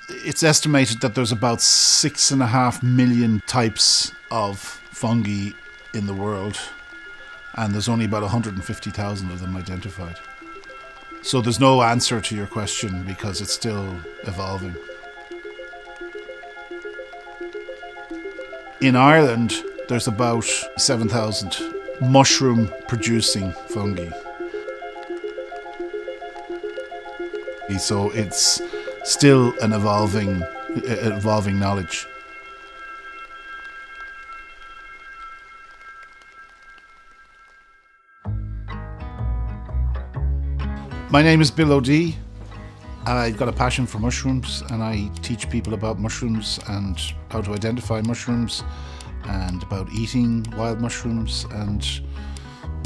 It's estimated that there's about 6.5 million types of fungi in the world, and there's only about 150,000 of them identified. So there's no answer to your question because it's still evolving. In Ireland, there's about 7,000 mushroom-producing fungi. So it's still an evolving knowledge. My name is Bill O'Dea. I've got a passion for mushrooms, and I teach people about mushrooms and how to identify mushrooms and about eating wild mushrooms, and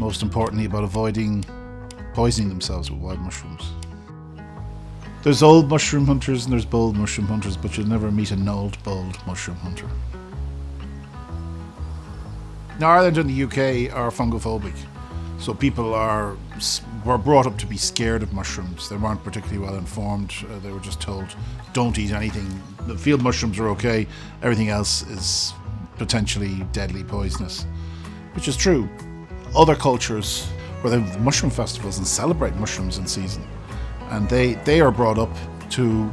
most importantly about avoiding poisoning themselves with wild mushrooms. There's old mushroom hunters and there's bold mushroom hunters, but you'll never meet an old, bold mushroom hunter. Now, Ireland and the UK are fungophobic, so people were brought up to be scared of mushrooms. They weren't particularly well informed. They were just told, don't eat anything. The field mushrooms are okay. Everything else is potentially deadly poisonous, which is true. Other cultures where they have mushroom festivals and celebrate mushrooms in season, and they are brought up to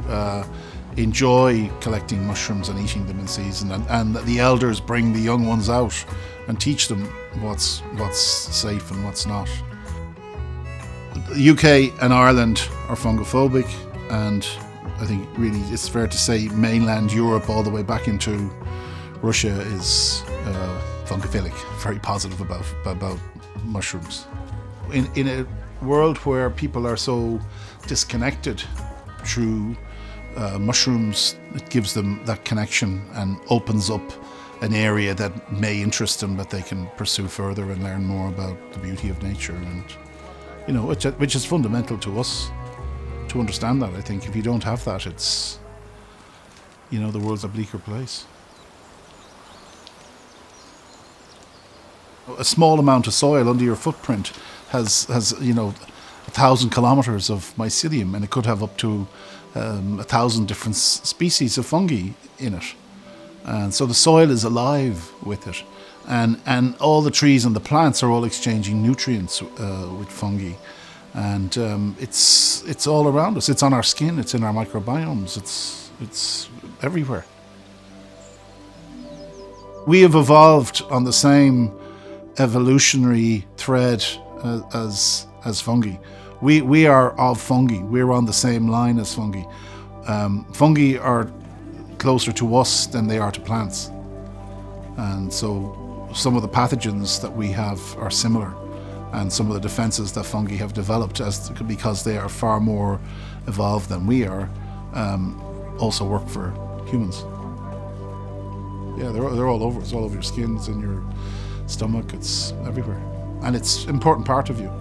enjoy collecting mushrooms and eating them in season, and the elders bring the young ones out and teach them what's safe and what's not. The UK and Ireland are fungophobic, and I think really it's fair to say mainland Europe all the way back into Russia is fungophilic, very positive about mushrooms. In a world where people are so disconnected through mushrooms, it gives them that connection and opens up an area that may interest them that they can pursue further and learn more about the beauty of nature, and which is fundamental to us to understand that. I think if you don't have that, it's the world's a bleaker place. A small amount of soil under your footprint has 1,000 kilometers of mycelium, and it could have up to 1,000 different species of fungi in it. And so the soil is alive with it, and all the trees and the plants are all exchanging nutrients with fungi, and it's all around us. It's on our skin. It's in our microbiomes. It's everywhere. We have evolved on the same evolutionary thread as fungi. We are of fungi. We're on the same line as fungi. Fungi are closer to us than they are to plants, and so some of the pathogens that we have are similar, and some of the defenses that fungi have developed because they are far more evolved than we are also work for humans. Yeah, they're all over. It's all over your skin. It's in your stomach. It's everywhere, and it's an important part of you.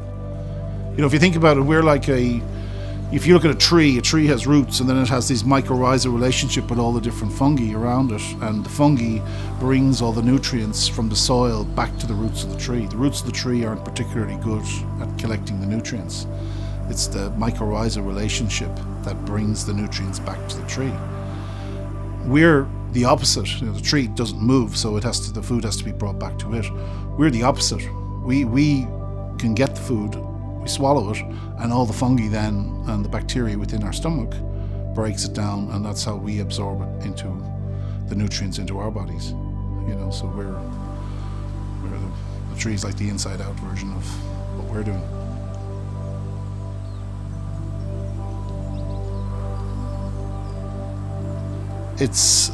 If you think about it, we're like if you look at a tree has roots, and then it has this mycorrhizal relationship with all the different fungi around it, and the fungi brings all the nutrients from the soil back to the roots of the tree. The roots of the tree aren't particularly good at collecting the nutrients. It's the mycorrhizal relationship that brings the nutrients back to the tree. We're the opposite. The tree doesn't move, so the food has to be brought back to it. We're the opposite. We can get the food, we swallow it, and all the fungi then and the bacteria within our stomach breaks it down, and that's how we absorb it into the nutrients into our bodies. So we're the tree's like the inside out version of what we're doing. It's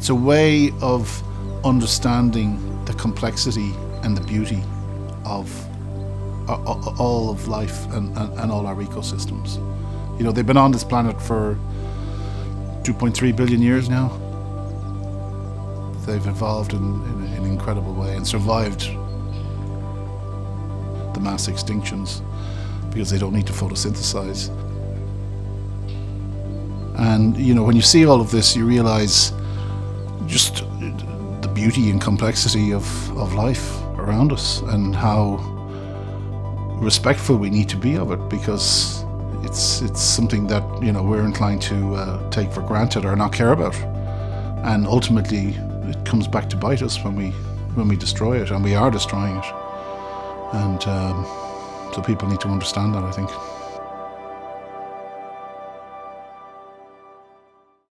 a way of understanding the complexity and the beauty of all of life and all our ecosystems. They've been on this planet for 2.3 billion years now. They've evolved in an incredible way and survived the mass extinctions because they don't need to photosynthesize. And when you see all of this, you realize just the beauty and complexity of life around us, and how respectful we need to be of it, because it's something that we're inclined to take for granted or not care about, and ultimately it comes back to bite us when we destroy it, and we are destroying it. And so people need to understand that, I think.